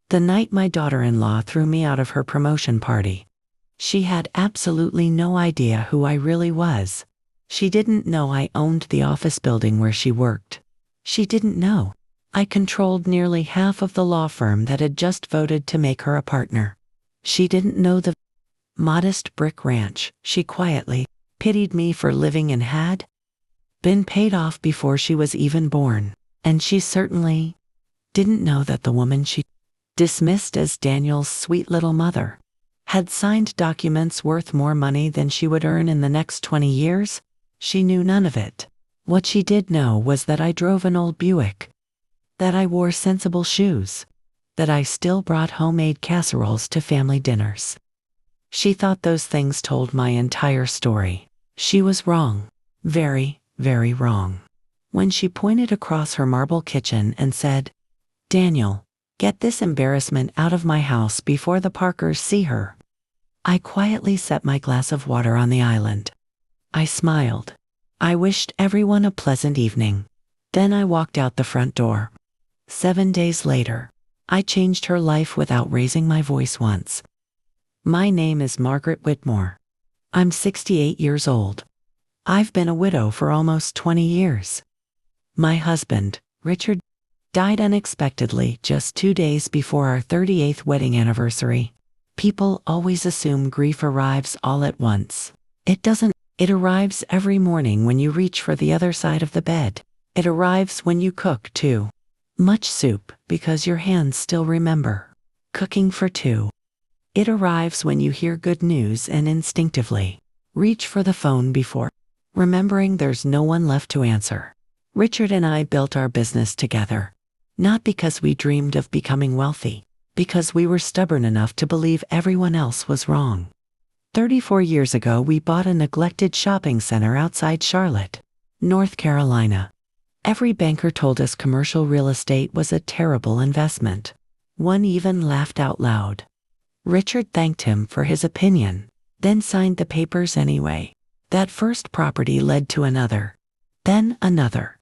The night my daughter-in-law threw me out of her promotion party. She had absolutely no idea who I really was. She didn't know I owned the office building where she worked. She didn't know I controlled nearly half of the law firm that had just voted to make her a partner. She didn't know the modest brick ranch she quietly pitied me for living in had been paid off before she was even born. And she certainly didn't know that the woman she dismissed as Daniel's sweet little mother had signed documents worth more money than she would earn in the next 20 years. She knew none of it. What she did know was that I drove an old Buick, that I wore sensible shoes, that I still brought homemade casseroles to family dinners. She thought those things told my entire story. She was wrong. Very, very wrong. When she pointed across her marble kitchen and said, "Daniel, get this embarrassment out of my house before the Parkers see her," I quietly set my glass of water on the island. I smiled. I wished everyone a pleasant evening. Then I walked out the front door. 7 days later, I changed her life without raising my voice once. My name is Margaret Whitmore. I'm 68 years old. I've been a widow for almost 20 years. My husband, Richard, died unexpectedly just 2 days before our 38th wedding anniversary. People always assume grief arrives all at once. It doesn't. It arrives every morning when you reach for the other side of the bed. It arrives when you cook, too. Much soup, because your hands still remember cooking for two. It arrives when you hear good news and instinctively reach for the phone before remembering there's no one left to answer. Richard and I built our business together. Not because we dreamed of becoming wealthy, because we were stubborn enough to believe everyone else was wrong. 34 years ago, we bought a neglected shopping center outside Charlotte, North Carolina. Every banker told us commercial real estate was a terrible investment. One even laughed out loud. Richard thanked him for his opinion, then signed the papers anyway. That first property led to another, then another,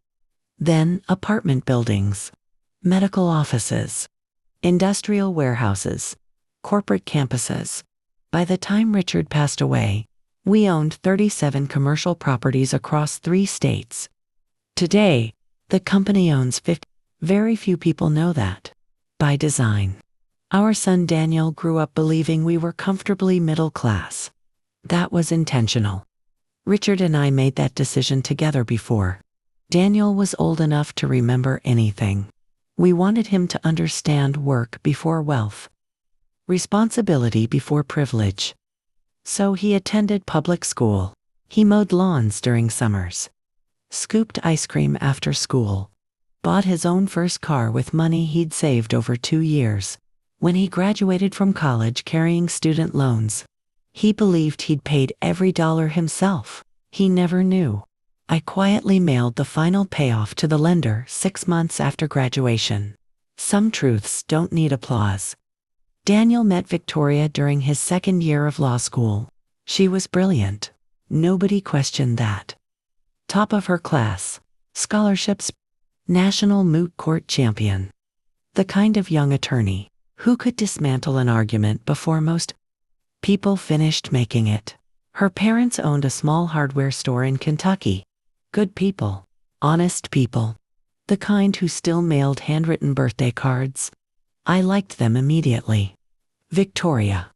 then apartment buildings, medical offices, industrial warehouses, corporate campuses. By the time Richard passed away, we owned 37 commercial properties across 3 states. Today, the company owns 50. Very few people know that. By design. Our son Daniel grew up believing we were comfortably middle class. That was intentional. Richard and I made that decision together before Daniel was old enough to remember anything. We wanted him to understand work before wealth, responsibility before privilege. So he attended public school. He mowed lawns during summers, scooped ice cream after school, bought his own first car with money he'd saved over 2 years. When he graduated from college carrying student loans, he believed he'd paid every dollar himself. He never knew. I quietly mailed the final payoff to the lender 6 months after graduation. Some truths don't need applause. Daniel met Victoria during his 2nd year of law school. She was brilliant. Nobody questioned that. Top of her class, scholarships, national moot court champion. The kind of young attorney who could dismantle an argument before most people finished making it. Her parents owned a small hardware store in Kentucky. Good people, honest people, the kind who still mailed handwritten birthday cards. I liked them immediately. Victoria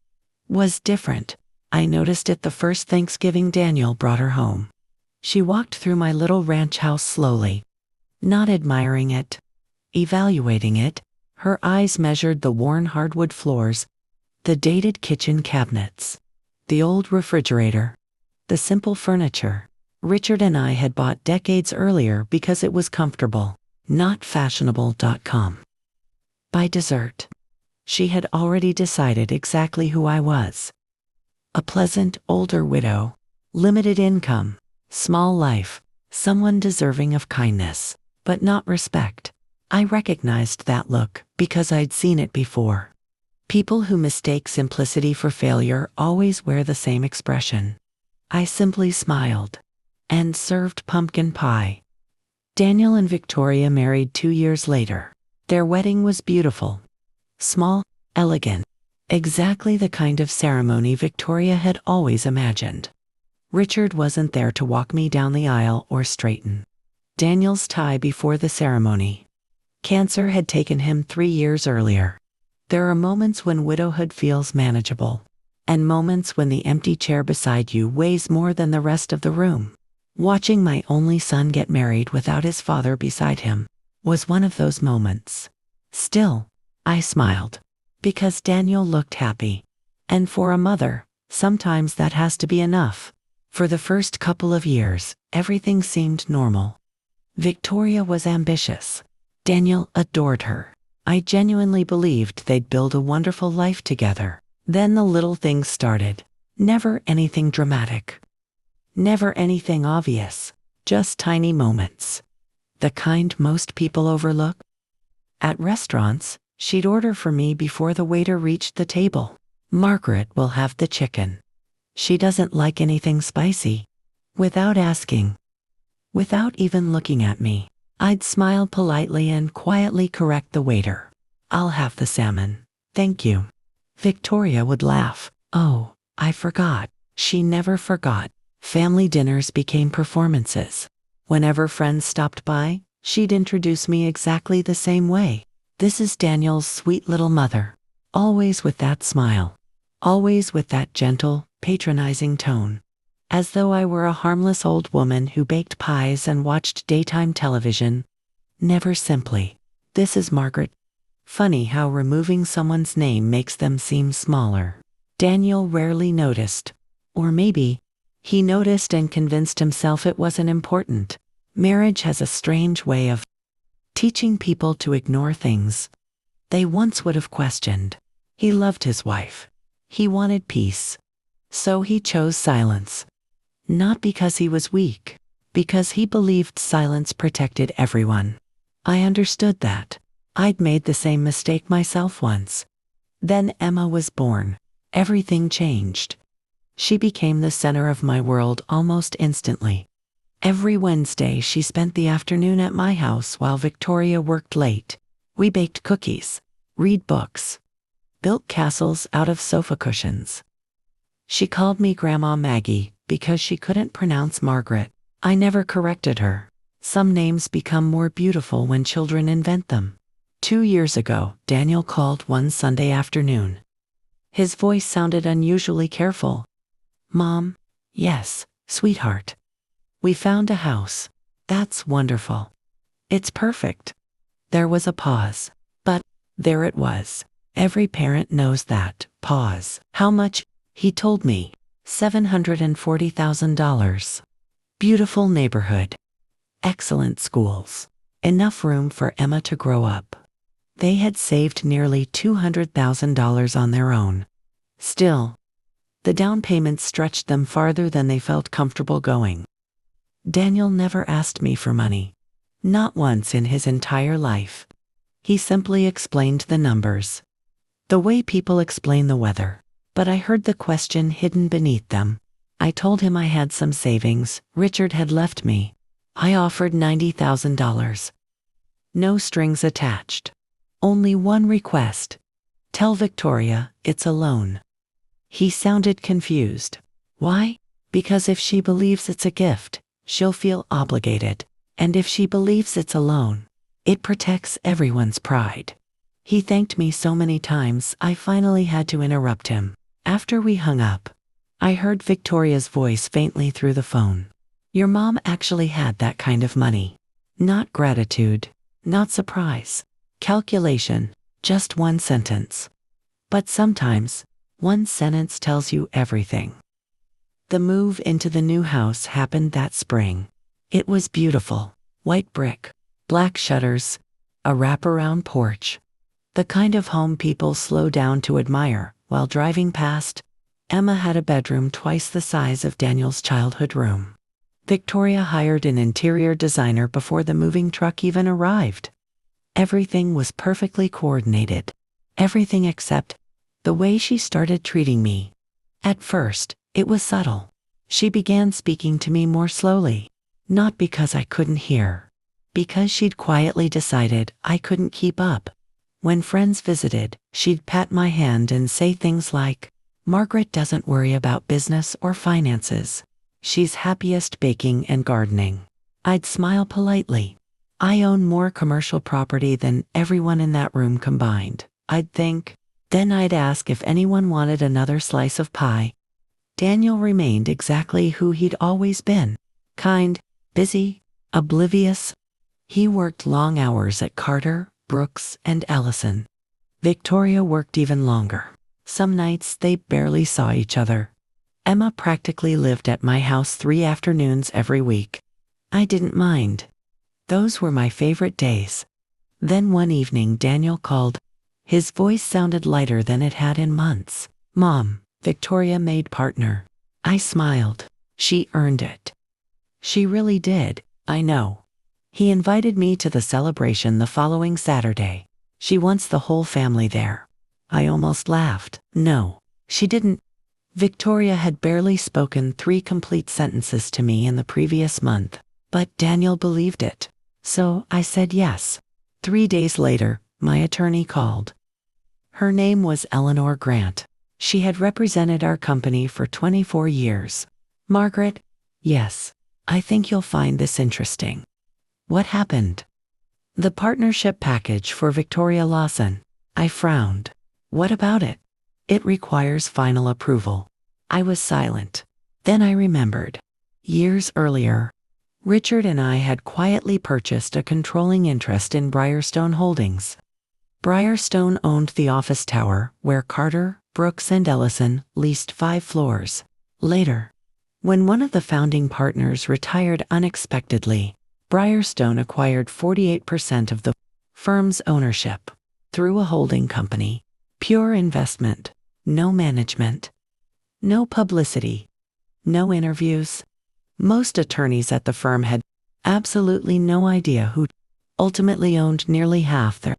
was different. I noticed it the first Thanksgiving Daniel brought her home. She walked through my little ranch house slowly, not admiring it, evaluating it. Her eyes measured the worn hardwood floors, the dated kitchen cabinets, the old refrigerator, the simple furniture Richard and I had bought decades earlier because it was comfortable, not fashionable.com. By dessert, she had already decided exactly who I was. A pleasant, older widow, limited income, small life, someone deserving of kindness, but not respect. I recognized that look because I'd seen it before. People who mistake simplicity for failure always wear the same expression. I simply smiled and served pumpkin pie. Daniel and Victoria married 2 years later. Their wedding was beautiful. Small, elegant. Exactly the kind of ceremony Victoria had always imagined. Richard wasn't there to walk me down the aisle or straighten Daniel's tie before the ceremony. Cancer had taken him 3 years earlier. There are moments when widowhood feels manageable, and moments when the empty chair beside you weighs more than the rest of the room. Watching my only son get married without his father beside him was one of those moments. Still, I smiled, because Daniel looked happy. And for a mother, sometimes that has to be enough. For the first couple of years, everything seemed normal. Victoria was ambitious. Daniel adored her. I genuinely believed they'd build a wonderful life together. Then the little things started. Never anything dramatic. Never anything obvious. Just tiny moments. The kind most people overlook. At restaurants, she'd order for me before the waiter reached the table. Margaret will have the chicken. She doesn't like anything spicy. Without asking. Without even looking at me, I'd smile politely and quietly correct the waiter. I'll have the salmon. Thank you. Victoria would laugh. Oh, I forgot. She never forgot. Family dinners became performances. Whenever friends stopped by, she'd introduce me exactly the same way. This is Daniel's sweet little mother. Always with that smile. Always with that gentle, patronizing tone. As though I were a harmless old woman who baked pies and watched daytime television. Never simply, this is Margaret. Funny how removing someone's name makes them seem smaller. Daniel rarely noticed. Or maybe, he noticed and convinced himself it wasn't important. Marriage has a strange way of teaching people to ignore things they once would have questioned. He loved his wife. He wanted peace. So he chose silence. Not because he was weak, because he believed silence protected everyone. I understood that. I'd made the same mistake myself once. Then Emma was born. Everything changed. She became the center of my world almost instantly. Every Wednesday she spent the afternoon at my house while Victoria worked late. We baked cookies, read books, built castles out of sofa cushions. She called me Grandma Maggie because she couldn't pronounce Margaret. I never corrected her. Some names become more beautiful when children invent them. 2 years ago, Daniel called one Sunday afternoon. His voice sounded unusually careful. Mom? Yes, sweetheart. We found a house. That's wonderful. It's perfect. There was a pause. But there it was. Every parent knows that pause. How much? He told me. $740,000. Beautiful neighborhood. Excellent schools. Enough room for Emma to grow up. They had saved nearly $200,000 on their own. Still, the down payment stretched them farther than they felt comfortable going. Daniel never asked me for money. Not once in his entire life. He simply explained the numbers. The way people explain the weather. But I heard the question hidden beneath them. I told him I had some savings Richard had left me. I offered $90,000. No strings attached. Only one request. Tell Victoria it's a loan. He sounded confused. Why? Because if she believes it's a gift, she'll feel obligated. And if she believes it's a loan, it protects everyone's pride. He thanked me so many times I finally had to interrupt him. After we hung up, I heard Victoria's voice faintly through the phone. Your mom actually had that kind of money. Not gratitude, not surprise, calculation, just one sentence. But sometimes, one sentence tells you everything. The move into the new house happened that spring. It was beautiful. White brick, black shutters, a wraparound porch. The kind of home people slow down to admire while driving past. Emma had a bedroom twice the size of Daniel's childhood room. Victoria hired an interior designer before the moving truck even arrived. Everything was perfectly coordinated. Everything except the way she started treating me. At first, it was subtle. She began speaking to me more slowly. Not because I couldn't hear. Because she'd quietly decided I couldn't keep up. When friends visited, she'd pat my hand and say things like, "Margaret doesn't worry about business or finances. She's happiest baking and gardening." I'd smile politely. "I own more commercial property than everyone in that room combined," I'd think. Then I'd ask if anyone wanted another slice of pie. Daniel remained exactly who he'd always been. Kind, busy, oblivious. He worked long hours at Carter, Brooks, and Ellison. Victoria worked even longer. Some nights they barely saw each other. Emma practically lived at my house 3 afternoons every week. I didn't mind. Those were my favorite days. Then one evening Daniel called. His voice sounded lighter than it had in months. "Mom, Victoria made partner." I smiled. She earned it. She really did, I know. He invited me to the celebration the following Saturday. "She wants the whole family there." I almost laughed. No, she didn't. Victoria had barely spoken 3 complete sentences to me in the previous month, but Daniel believed it. So I said yes. 3 days later, my attorney called. Her name was Eleanor Grant. She had represented our company for 24 years. "Margaret?" "Yes. I think you'll find this interesting." "What happened?" "The partnership package for Victoria Lawson." I frowned. "What about it?" "It requires final approval." I was silent. Then I remembered. Years earlier, Richard and I had quietly purchased a controlling interest in Briarstone Holdings. Briarstone owned the office tower where Carter, Brooks, and Ellison leased 5 floors. Later, when one of the founding partners retired unexpectedly, Briarstone acquired 48% of the firm's ownership through a holding company. Pure investment, no management, no publicity, no interviews. Most attorneys at the firm had absolutely no idea who ultimately owned nearly half their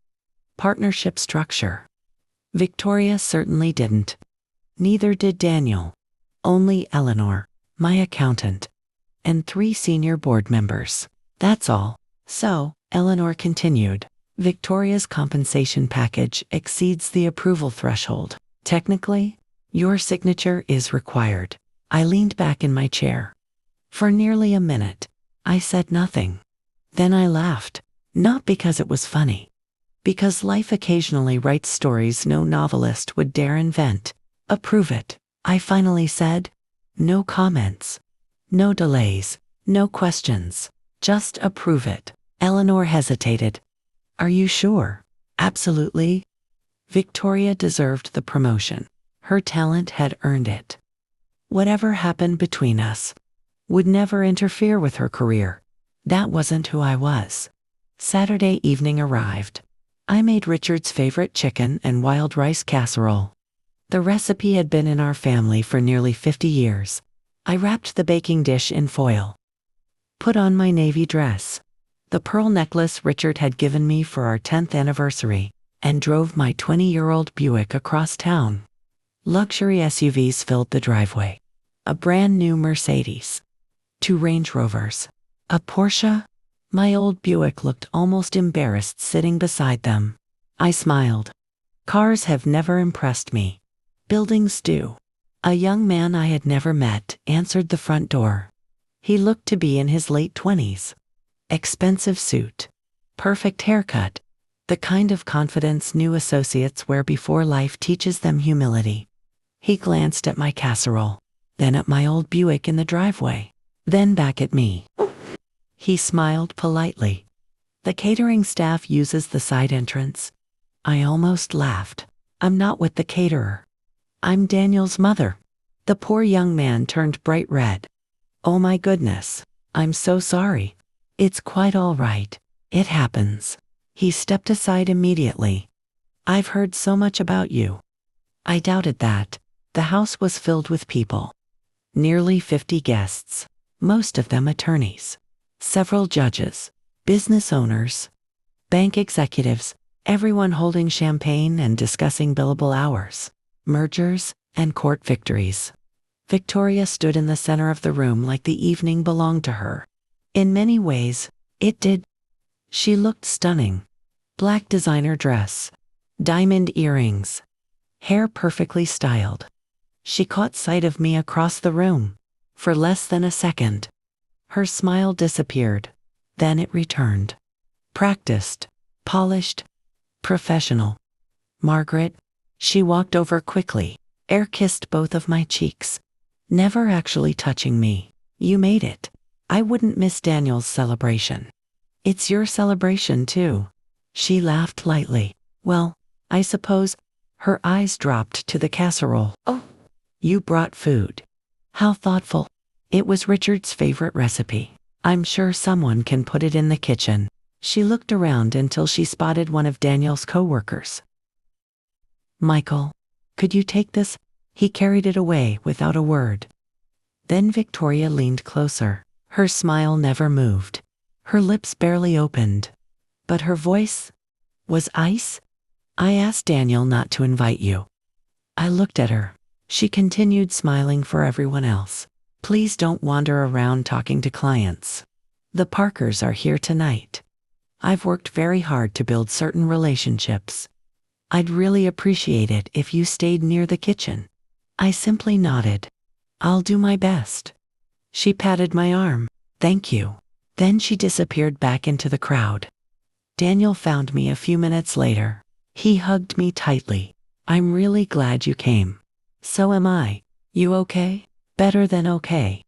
partnership structure. Victoria certainly didn't. Neither did Daniel. Only Eleanor, my accountant, and 3 senior board members. That's all. So, Eleanor continued, "Victoria's compensation package exceeds the approval threshold. Technically, your signature is required." I leaned back in my chair. For nearly a minute, I said nothing. Then I laughed, not because it was funny, because life occasionally writes stories no novelist would dare invent. "Approve it," I finally said. "No comments. No delays. No questions. Just approve it." Eleanor hesitated. "Are you sure?" "Absolutely." Victoria deserved the promotion. Her talent had earned it. Whatever happened between us would never interfere with her career. That wasn't who I was. Saturday evening arrived. I made Richard's favorite chicken and wild rice casserole. The recipe had been in our family for nearly 50 years. I wrapped the baking dish in foil, put on my navy dress, the pearl necklace Richard had given me for our 10th anniversary, and drove my 20-year-old Buick across town. Luxury SUVs filled the driveway. A brand new Mercedes, 2 Range Rovers, a Porsche. My old Buick looked almost embarrassed sitting beside them. I smiled. Cars have never impressed me. Buildings do. A young man I had never met answered the front door. He looked to be in his late 20s. Expensive suit. Perfect haircut. The kind of confidence new associates wear before life teaches them humility. He glanced at my casserole, then at my old Buick in the driveway, then back at me. He smiled politely. "The catering staff uses the side entrance." I almost laughed. "I'm not with the caterer. I'm Daniel's mother." The poor young man turned bright red. "Oh my goodness. I'm so sorry." "It's quite all right. It happens." He stepped aside immediately. "I've heard so much about you." I doubted that. The house was filled with people. Nearly 50 guests, most of them attorneys. Several judges, business owners, bank executives, everyone holding champagne and discussing billable hours, mergers, and court victories. Victoria stood in the center of the room like the evening belonged to her. In many ways, it did. She looked stunning. Black designer dress, diamond earrings, hair perfectly styled. She caught sight of me across the room. For less than a second, her smile disappeared. Then it returned. Practiced, polished, professional. Margaret, she walked over quickly, air-kissed both of my cheeks, never actually touching me. You made it. I wouldn't miss Daniel's celebration. It's your celebration too. She laughed lightly. Well, I suppose. Her eyes dropped to the casserole. Oh, you brought food. How thoughtful. It was Richard's favorite recipe. I'm sure someone can put it in the kitchen. She looked around until she spotted one of Daniel's co-workers. Michael, could you take this? He carried it away without a word. Then Victoria leaned closer. Her smile never moved. Her lips barely opened. But her voice was ice. I asked Daniel not to invite you. I looked at her. She continued smiling for everyone else. Please don't wander around talking to clients. The Parkers are here tonight. I've worked very hard to build certain relationships. I'd really appreciate it if you stayed near the kitchen. I simply nodded. I'll do my best. She patted my arm. Thank you. Then she disappeared back into the crowd. Daniel found me a few minutes later. He hugged me tightly. I'm really glad you came. So am I. You okay? Better than okay.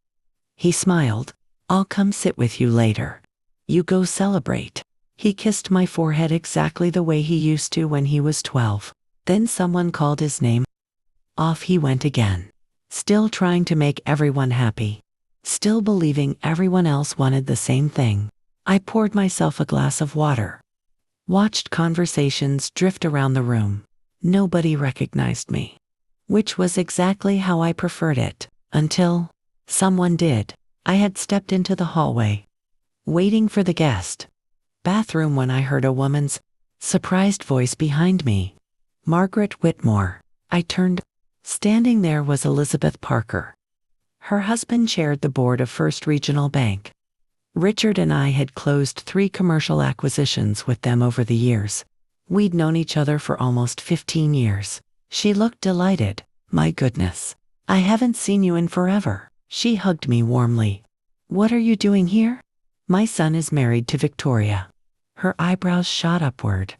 He smiled. I'll come sit with you later. You go celebrate. He kissed my forehead exactly the way he used to when he was 12. Then someone called his name. Off he went again. Still trying to make everyone happy. Still believing everyone else wanted the same thing. I poured myself a glass of water. Watched conversations drift around the room. Nobody recognized me. Which was exactly how I preferred it. Until someone did. I had stepped into the hallway, waiting for the guest bathroom when I heard a woman's surprised voice behind me. Margaret Whitmore. I turned. Standing there was Elizabeth Parker. Her husband chaired the board of First Regional Bank. Richard and I had closed 3 commercial acquisitions with them over the years. We'd known each other for almost 15 years. She looked delighted. My goodness. I haven't seen you in forever. She hugged me warmly. What are you doing here? My son is married to Victoria. Her eyebrows shot upward.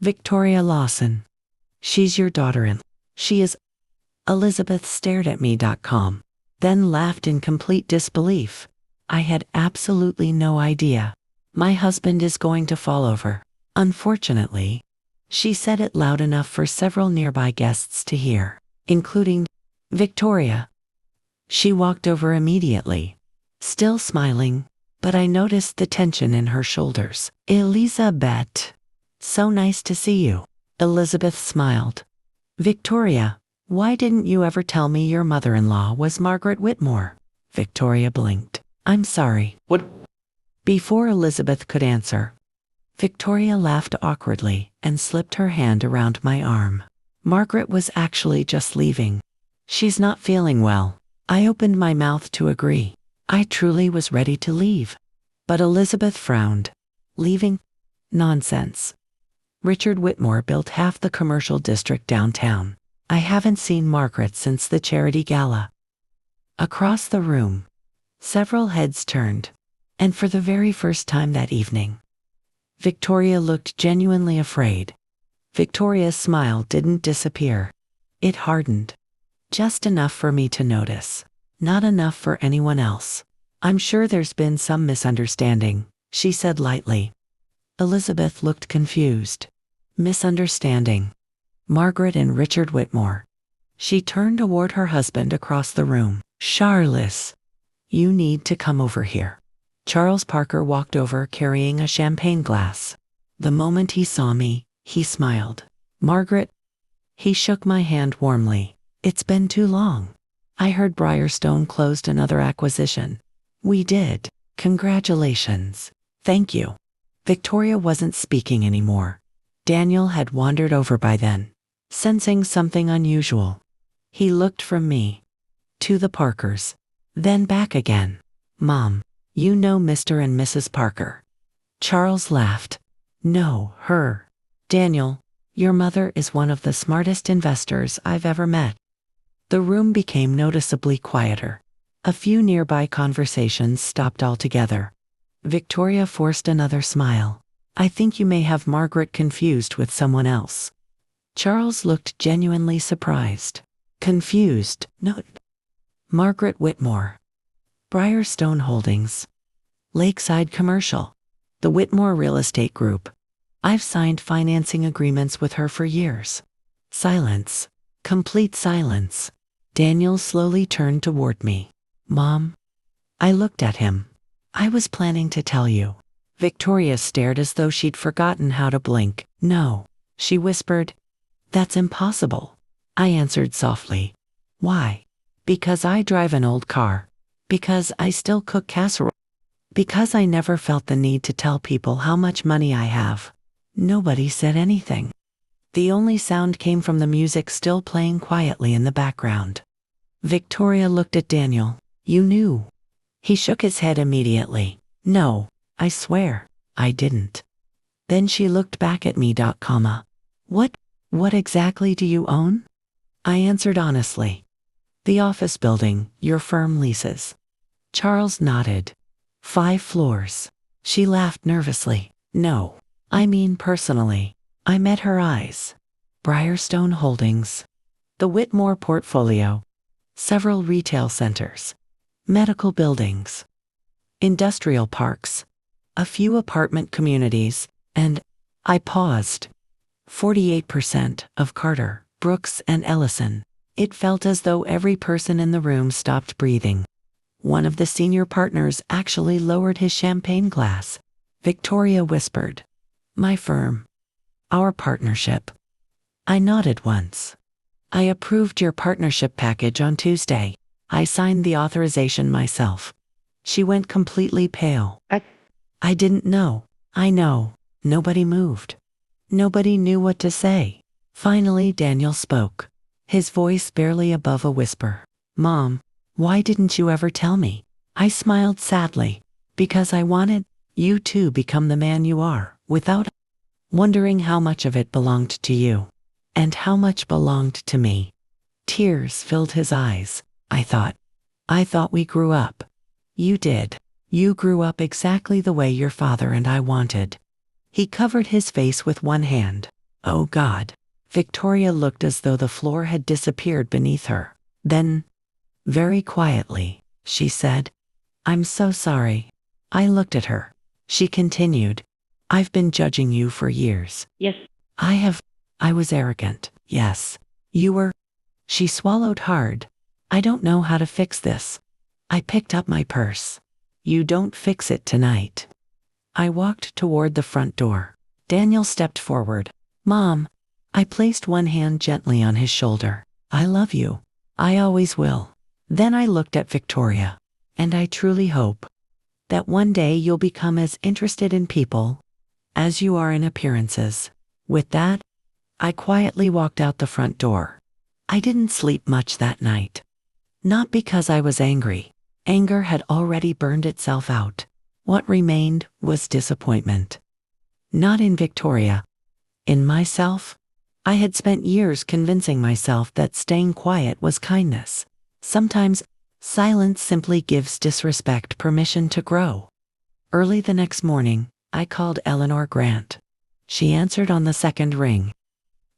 Victoria Lawson. She's your daughter-in-law. She is. Elizabeth stared at me.com. Then laughed in complete disbelief. I had absolutely no idea. My husband is going to fall over. Unfortunately. She said it loud enough for several nearby guests to hear, including Victoria. She walked over immediately, still smiling, but I noticed the tension in her shoulders. Elizabeth. So nice to see you. Elizabeth smiled. Victoria, why didn't you ever tell me your mother-in-law was Margaret Whitmore? Victoria blinked. I'm sorry. What? Before Elizabeth could answer, Victoria laughed awkwardly and slipped her hand around my arm. Margaret was actually just leaving. She's not feeling well. I opened my mouth to agree. I truly was ready to leave. But Elizabeth frowned. Leaving? Nonsense. Richard Whitmore built half the commercial district downtown. I haven't seen Margaret since the charity gala. Across the room, several heads turned, and for the very first time that evening, Victoria looked genuinely afraid. Victoria's smile didn't disappear. It hardened. Just enough for me to notice. Not enough for anyone else. I'm sure there's been some misunderstanding, she said lightly. Elizabeth looked confused. Misunderstanding. Margaret and Richard Whitmore. She turned toward her husband across the room. Charles, you need to come over here. Charles Parker walked over carrying a champagne glass. The moment he saw me, he smiled. Margaret. He shook my hand warmly. It's been too long. I heard Briarstone closed another acquisition. We did. Congratulations. Thank you. Victoria wasn't speaking anymore. Daniel had wandered over by then, sensing something unusual. He looked from me to the Parkers, then back again. Mom, you know Mr. and Mrs. Parker. Charles laughed. No, her. Daniel, Your mother is one of the smartest investors I've ever met. The room became noticeably quieter. A few nearby conversations stopped altogether. Victoria forced another smile. I think you may have Margaret confused with someone else. Charles looked genuinely surprised. Confused? No. Margaret Whitmore. Briarstone Holdings. Lakeside Commercial. The Whitmore Real Estate Group. I've signed financing agreements with her for years. Silence. Complete silence. Daniel slowly turned toward me. Mom? I looked at him. I was planning to tell you. Victoria stared as though she'd forgotten how to blink. No, she whispered. That's impossible. I answered softly. Why? Because I drive an old car. Because I still cook casserole. Because I never felt the need to tell people how much money I have. Nobody said anything. The only sound came from the music still playing quietly in the background. Victoria looked at Daniel. You knew. He shook his head immediately. No, I swear, I didn't. Then she looked back at me. What exactly do you own? I answered honestly. The office building your firm leases. Charles nodded. 5 floors. She laughed nervously. No, I mean personally. I met her eyes. Briarstone Holdings. The Whitmore portfolio. Several retail centers. Medical buildings. Industrial parks. A few apartment communities, and I paused. 48% of Carter, Brooks and Ellison. It felt as though every person in the room stopped breathing. One of the senior partners actually lowered his champagne glass. Victoria whispered. My firm. Our partnership. I nodded once. I approved your partnership package on Tuesday. I signed the authorization myself. She went completely pale. I didn't know. I know. Nobody moved. Nobody knew what to say. Finally, Daniel spoke. His voice barely above a whisper. Mom, why didn't you ever tell me? I smiled sadly. Because I wanted you to become the man you are, without wondering how much of it belonged to you. And how much belonged to me. Tears filled his eyes. I thought we grew up. You did. You grew up exactly the way your father and I wanted. He covered his face with one hand. Oh God. Victoria looked as though the floor had disappeared beneath her. Then, very quietly, she said, I'm so sorry. I looked at her. She continued, I've been judging you for years. Yes. I was arrogant. Yes. You were. She swallowed hard. I don't know how to fix this. I picked up my purse. You don't fix it tonight. I walked toward the front door. Daniel stepped forward. Mom. I placed one hand gently on his shoulder. I love you. I always will. Then I looked at Victoria. And I truly hope that one day you'll become as interested in people as you are in appearances. With that, I quietly walked out the front door. I didn't sleep much that night. Not because I was angry. Anger had already burned itself out. What remained was disappointment. Not in Victoria. In myself. I had spent years convincing myself that staying quiet was kindness. Sometimes, silence simply gives disrespect permission to grow. Early the next morning, I called Eleanor Grant. She answered on the second ring.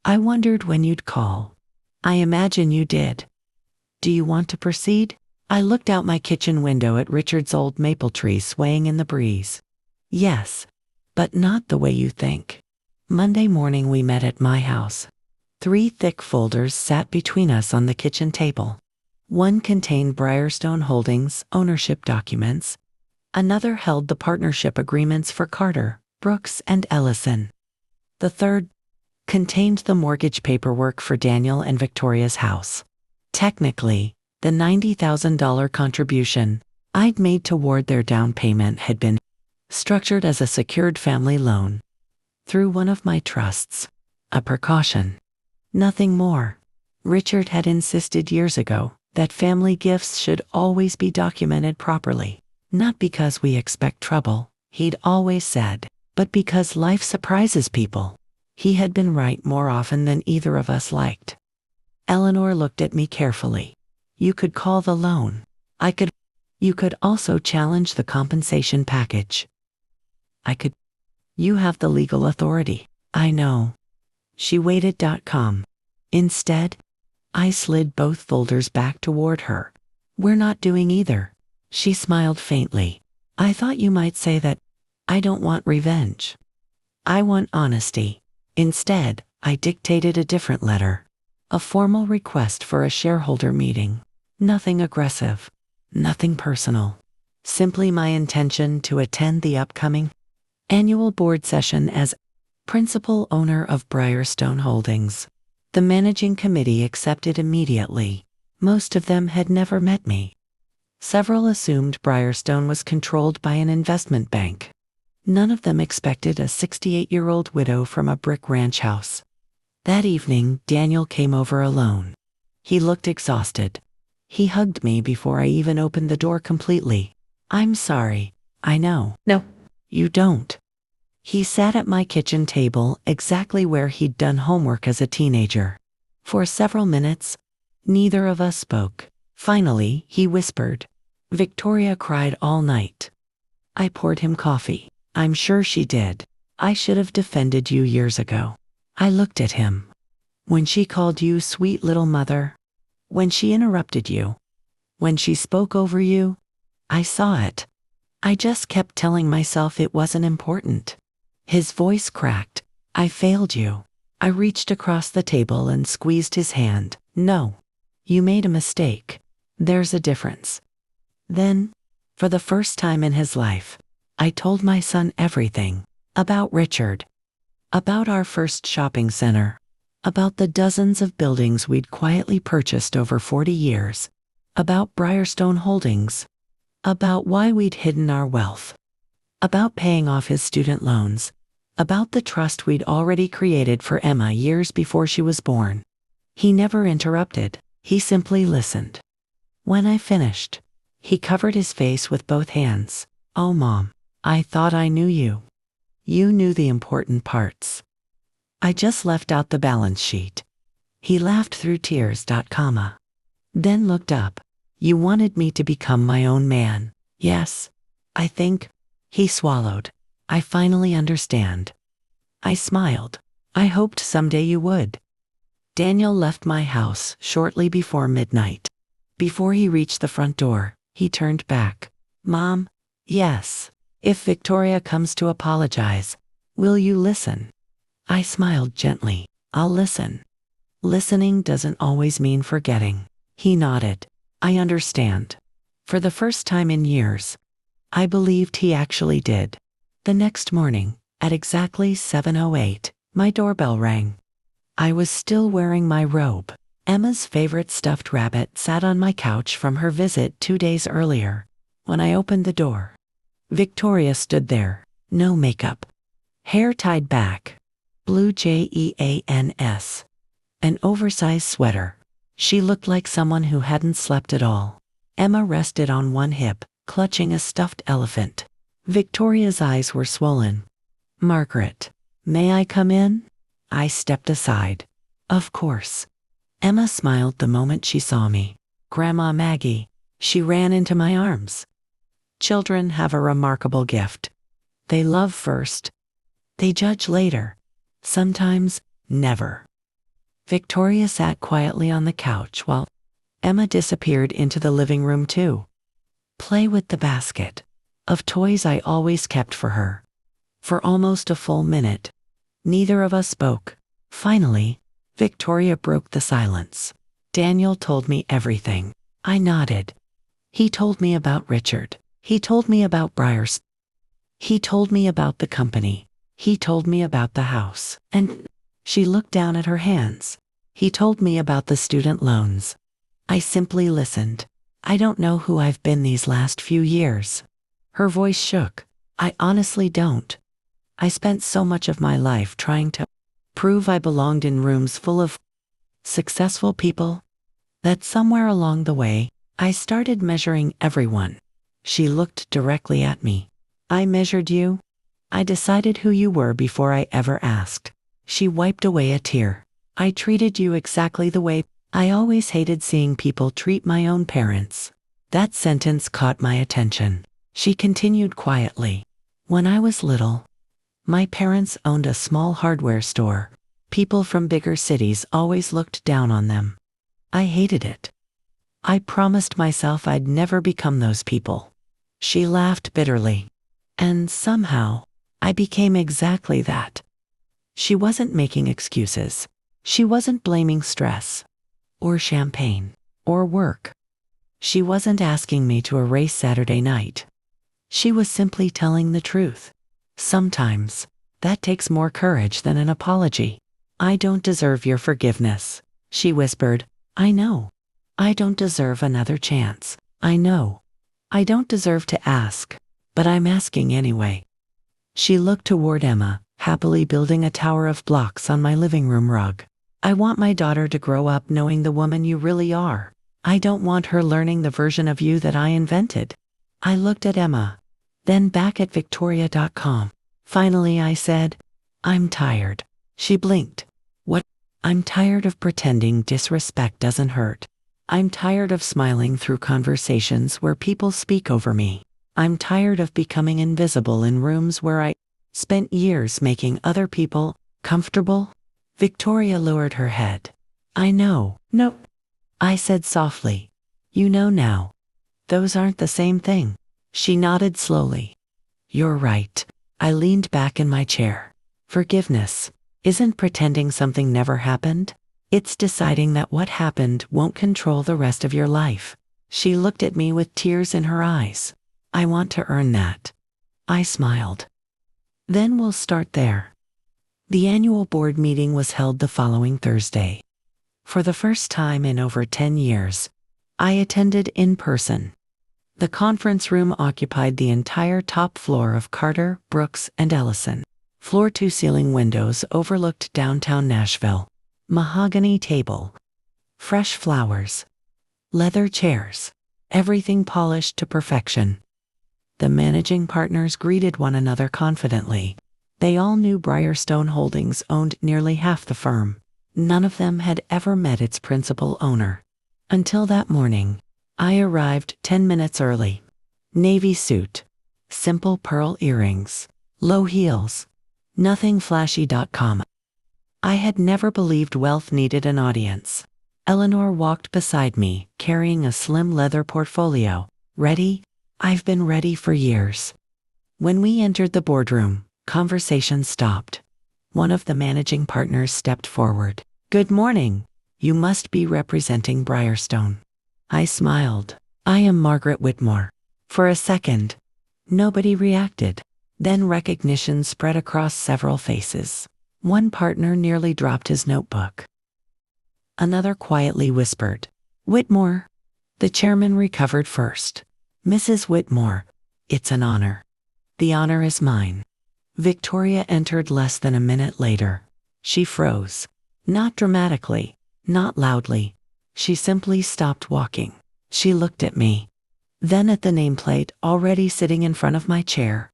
I wondered when you'd call. I imagine you did. Do you want to proceed? I looked out my kitchen window at Richard's old maple tree swaying in the breeze. Yes, but not the way you think. Monday morning we met at my house. 3 thick folders sat between us on the kitchen table. One contained Briarstone Holdings ownership documents. Another held the partnership agreements for Carter, Brooks and Ellison. The third contained the mortgage paperwork for Daniel and Victoria's house. Technically, the $90,000 contribution I'd made toward their down payment had been structured as a secured family loan through one of my trusts. A precaution. Nothing more. Richard had insisted years ago that family gifts should always be documented properly. Not because we expect trouble, he'd always said, but because life surprises people. He had been right more often than either of us liked. Eleanor looked at me carefully. You could call the loan. I could. You could also challenge the compensation package. I could. You have the legal authority. I know. She waited. Instead, I slid both folders back toward her. We're not doing either. She smiled faintly. I thought you might say that. I don't want revenge. I want honesty. Instead, I dictated a different letter. A formal request for a shareholder meeting. Nothing aggressive. Nothing personal. Simply my intention to attend the upcoming annual board session as principal owner of Briarstone Holdings. The managing committee accepted immediately. Most of them had never met me. Several assumed Briarstone was controlled by an investment bank. None of them expected a 68-year-old widow from a brick ranch house. That evening, Daniel came over alone. He looked exhausted. He hugged me before I even opened the door completely. I'm sorry. I know. No, you don't. He sat at my kitchen table exactly where he'd done homework as a teenager. For several minutes, neither of us spoke. Finally, he whispered, Victoria cried all night. I poured him coffee. I'm sure she did. I should have defended you years ago. I looked at him. When she called you sweet little mother, when she interrupted you, when she spoke over you, I saw it. I just kept telling myself it wasn't important. His voice cracked. I failed you. I reached across the table and squeezed his hand. No. You made a mistake. There's a difference. Then, for the first time in his life, I told my son everything. About Richard. About our first shopping center. About the dozens of buildings we'd quietly purchased over 40 years. About Briarstone Holdings. About why we'd hidden our wealth. About paying off his student loans. About the trust we'd already created for Emma years before she was born. He never interrupted. He simply listened. When I finished, he covered his face with both hands. Oh, Mom, I thought I knew you. You knew the important parts. I just left out the balance sheet. He laughed through tears. Then looked up. You wanted me to become my own man. Yes, I think. He swallowed. I finally understand. I smiled. I hoped someday you would. Daniel left my house shortly before midnight. Before he reached the front door, he turned back. Mom, yes. If Victoria comes to apologize, will you listen? I smiled gently. I'll listen. Listening doesn't always mean forgetting. He nodded. I understand. For the first time in years, I believed he actually did. The next morning, at exactly 7:08, my doorbell rang. I was still wearing my robe. Emma's favorite stuffed rabbit sat on my couch from her visit 2 days earlier. When I opened the door, Victoria stood there. No makeup. Hair tied back. Blue jeans. An oversized sweater. She looked like someone who hadn't slept at all. Emma rested on one hip, clutching a stuffed elephant. Victoria's eyes were swollen. Margaret, may I come in? I stepped aside. Of course. Emma smiled the moment she saw me. Grandma Maggie. She ran into my arms. Children have a remarkable gift. They love first. They judge later. Sometimes, never. Victoria sat quietly on the couch while Emma disappeared into the living room too. Play with the basket of toys I always kept for her. For almost a full minute, neither of us spoke. Finally, Victoria broke the silence. Daniel told me everything. I nodded. He told me about Richard. He told me about Briars. He told me about the company. He told me about the house. And she looked down at her hands. He told me about the student loans. I simply listened. I don't know who I've been these last few years. Her voice shook. I honestly don't. I spent so much of my life trying to prove I belonged in rooms full of successful people that somewhere along the way, I started measuring everyone. She looked directly at me. I measured you. I decided who you were before I ever asked. She wiped away a tear. I treated you exactly the way I always hated seeing people treat my own parents. That sentence caught my attention. She continued quietly. When I was little, my parents owned a small hardware store. People from bigger cities always looked down on them. I hated it. I promised myself I'd never become those people. She laughed bitterly. And somehow, I became exactly that. She wasn't making excuses. She wasn't blaming stress, or champagne, or work. She wasn't asking me to erase Saturday night. She was simply telling the truth. Sometimes, that takes more courage than an apology. I don't deserve your forgiveness, she whispered. I know. I don't deserve another chance. I know. I don't deserve to ask, but I'm asking anyway. She looked toward Emma, happily building a tower of blocks on my living room rug. I want my daughter to grow up knowing the woman you really are. I don't want her learning the version of you that I invented. I looked at Emma, then back at Victoria.com. Finally I said, I'm tired. She blinked. What? I'm tired of pretending disrespect doesn't hurt. I'm tired of smiling through conversations where people speak over me. I'm tired of becoming invisible in rooms where I spent years making other people comfortable. Victoria lowered her head. I know. No, I said softly. You know now. Those aren't the same thing. She nodded slowly. You're right. I leaned back in my chair. Forgiveness isn't pretending something never happened. It's deciding that what happened won't control the rest of your life. She looked at me with tears in her eyes. I want to earn that. I smiled. Then we'll start there. The annual board meeting was held the following Thursday. For the first time in over 10 years, I attended in person. The conference room occupied the entire top floor of Carter, Brooks, and Ellison. Floor-to-ceiling windows overlooked downtown Nashville. Mahogany table. Fresh flowers. Leather chairs. Everything polished to perfection. The managing partners greeted one another confidently. They all knew Briarstone Holdings owned nearly half the firm. None of them had ever met its principal owner. Until that morning, I arrived 10 minutes early. Navy suit. Simple pearl earrings. Low heels. Nothing flashy.com. I had never believed wealth needed an audience. Eleanor walked beside me, carrying a slim leather portfolio. Ready? I've been ready for years. When we entered the boardroom, conversation stopped. One of the managing partners stepped forward. Good morning. You must be representing Briarstone. I smiled. I am Margaret Whitmore. For a second, nobody reacted. Then recognition spread across several faces. One partner nearly dropped his notebook. Another quietly whispered, Whitmore. The chairman recovered first. Mrs. Whitmore, it's an honor. The honor is mine. Victoria entered less than a minute later. She froze. Not dramatically, not loudly. She simply stopped walking. She looked at me. Then at the nameplate already sitting in front of my chair.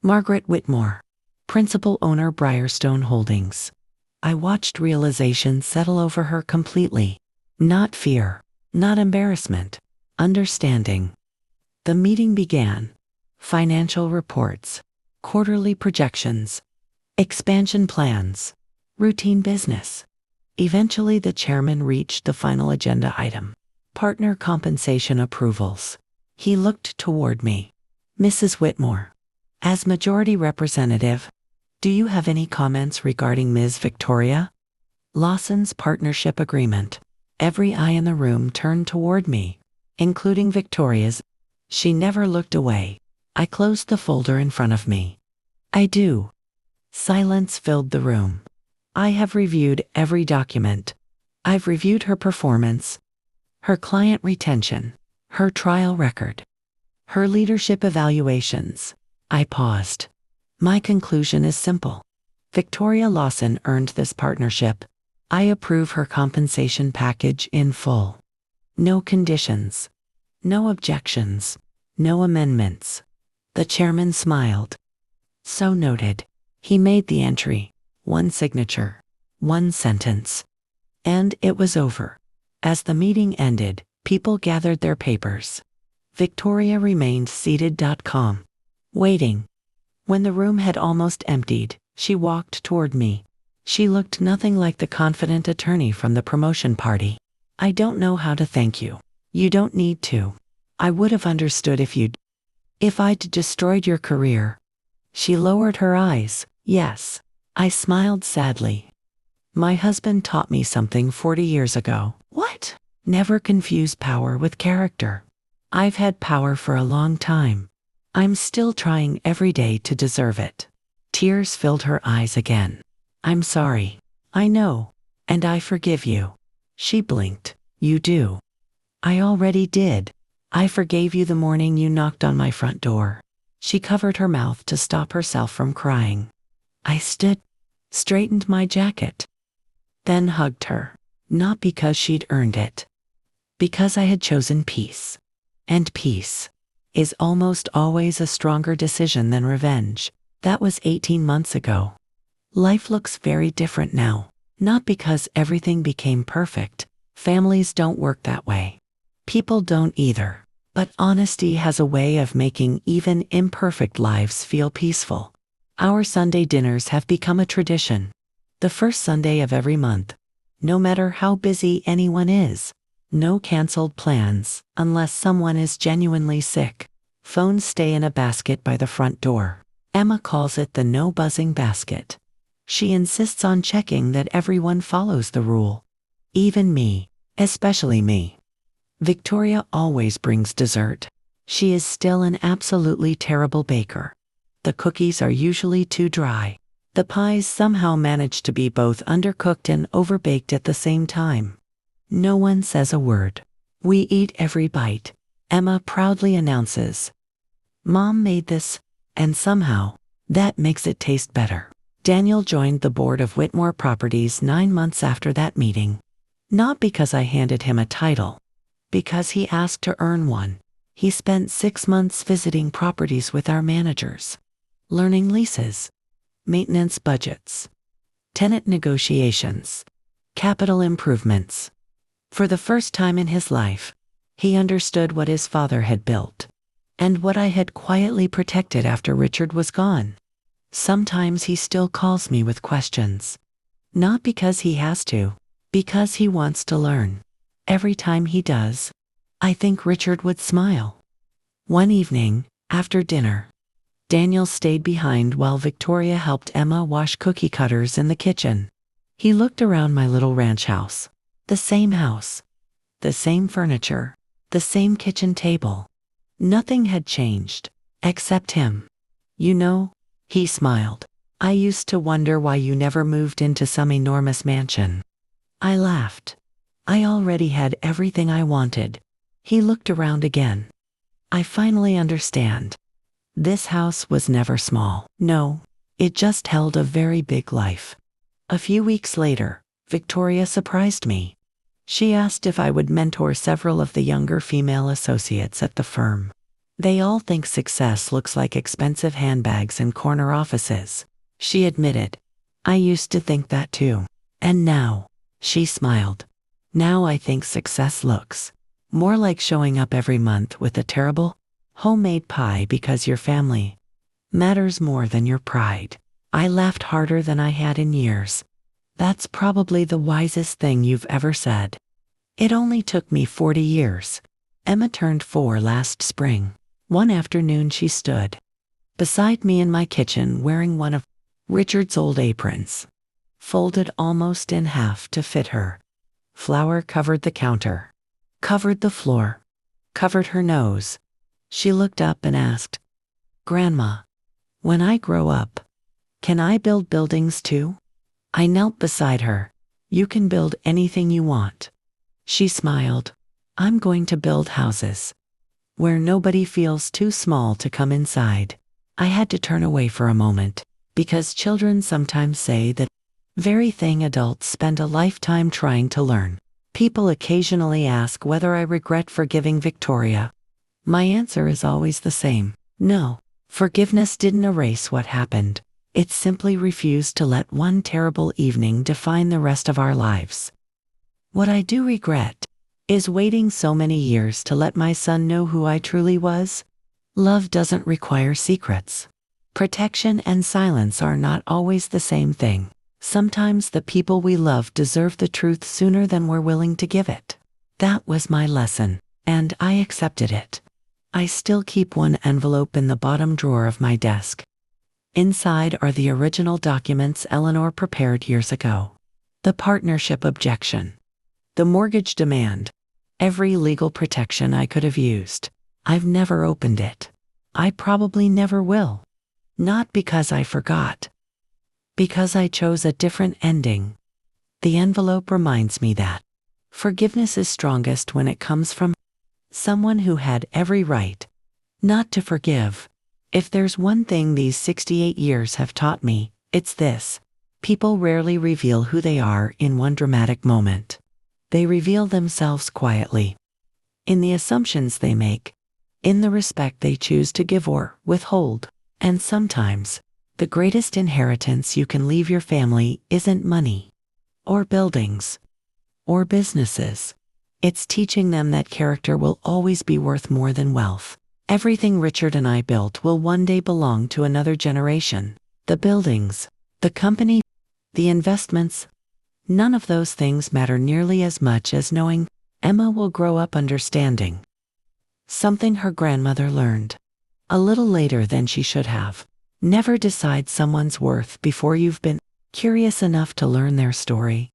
Margaret Whitmore, principal owner Briarstone Holdings. I watched realization settle over her completely. Not fear, not embarrassment, understanding. The meeting began. Financial reports, quarterly projections, expansion plans, routine business. Eventually the chairman reached the final agenda item. Partner compensation approvals. He looked toward me. Mrs. Whitmore, as majority representative, do you have any comments regarding Ms. Victoria Lawson's partnership agreement? Every eye in the room turned toward me, including Victoria's. She never looked away. I closed the folder in front of me. I do. Silence filled the room. I have reviewed every document. I've reviewed her performance, her client retention, her trial record, her leadership evaluations. I paused. My conclusion is simple. Victoria Lawson earned this partnership. I approve her compensation package in full. No conditions. No objections. No amendments. The chairman smiled. So noted. He made the entry. one signature, one sentence. And it was over. As the meeting ended, people gathered their papers. Victoria remained seated, waiting. When the room had almost emptied, she walked toward me. She looked nothing like the confident attorney from the promotion party. "I don't know how to thank you. You don't need to. I would have understood if I'd destroyed your career." She lowered her eyes. "Yes." I smiled sadly. "My husband taught me something 40 years ago." "What?" "Never confuse power with character. I've had power for a long time. I'm still trying every day to deserve it." Tears filled her eyes again. "I'm sorry." "I know. And I forgive you." She blinked. "You do." "I already did. I forgave you the morning you knocked on my front door." She covered her mouth to stop herself from crying. I stood, straightened my jacket, then hugged her. Not because she'd earned it. Because I had chosen peace. And peace is almost always a stronger decision than revenge. That was 18 months ago. Life looks very different now. Not because everything became perfect. Families don't work that way. People don't either. But honesty has a way of making even imperfect lives feel peaceful. Our Sunday dinners have become a tradition. The first Sunday of every month. No matter how busy anyone is. No canceled plans, unless someone is genuinely sick. Phones stay in a basket by the front door. Emma calls it the no buzzing basket. She insists on checking that everyone follows the rule. Even me, especially me. Victoria always brings dessert. She is still an absolutely terrible baker. The cookies are usually too dry. The pies somehow manage to be both undercooked and overbaked at the same time. No one says a word. We eat every bite. Emma proudly announces, "Mom made this, and somehow, that makes it taste better." Daniel joined the board of Whitmore Properties 9 months after that meeting. Not because I handed him a title. Because he asked to earn one. He spent 6 months visiting properties with our managers. Learning leases. Maintenance budgets. Tenant negotiations. Capital improvements. For the first time in his life, he understood what his father had built. And what I had quietly protected after Richard was gone. Sometimes he still calls me with questions. Not because he has to, because he wants to learn. Every time he does, I think Richard would smile. One evening, after dinner, Daniel stayed behind while Victoria helped Emma wash cookie cutters in the kitchen. He looked around my little ranch house. The same house. The same furniture. The same kitchen table. Nothing had changed, except him. "You know," he smiled, "I used to wonder why you never moved into some enormous mansion." I laughed. I already had everything I wanted. He looked around again. "I finally understand. This house was never small. No, it just held a very big life." A few weeks later, Victoria surprised me. She asked if I would mentor several of the younger female associates at the firm. They all think success looks like expensive handbags and corner offices. She admitted, "I used to think that too. And now," she smiled, "now I think success looks more like showing up every month with a terrible, homemade pie because your family matters more than your pride." I laughed harder than I had in years. "That's probably the wisest thing you've ever said." It only took me 40 years. Emma turned 4 last spring. One afternoon she stood beside me in my kitchen wearing one of Richard's old aprons, folded almost in half to fit her. Flour covered the counter, covered the floor, covered her nose. She looked up and asked, "Grandma, when I grow up, can I build buildings too?" I knelt beside her. "You can build anything you want." She smiled. "I'm going to build houses where nobody feels too small to come inside." I had to turn away for a moment, because children sometimes say that very thing adults spend a lifetime trying to learn. People occasionally ask whether I regret forgiving Victoria. My answer is always the same. No, forgiveness didn't erase what happened. It simply refused to let one terrible evening define the rest of our lives. What I do regret is waiting so many years to let my son know who I truly was. Love doesn't require secrets. Protection and silence are not always the same thing. Sometimes the people we love deserve the truth sooner than we're willing to give it. That was my lesson, and I accepted it. I still keep one envelope in the bottom drawer of my desk. Inside are the original documents Eleanor prepared years ago. The partnership objection, the mortgage demand, every legal protection I could have used. I've never opened it. I probably never will. Not because I forgot. Because I chose a different ending. The envelope reminds me that forgiveness is strongest when it comes from someone who had every right not to forgive. If there's one thing these 68 years have taught me, it's this. People rarely reveal who they are in one dramatic moment. They reveal themselves quietly. In the assumptions they make, in the respect they choose to give or withhold. And sometimes, the greatest inheritance you can leave your family isn't money, or buildings, or businesses. It's teaching them that character will always be worth more than wealth. Everything Richard and I built will one day belong to another generation. The buildings, the company, the investments, none of those things matter nearly as much as knowing Emma will grow up understanding something her grandmother learned a little later than she should have. Never decide someone's worth before you've been curious enough to learn their story.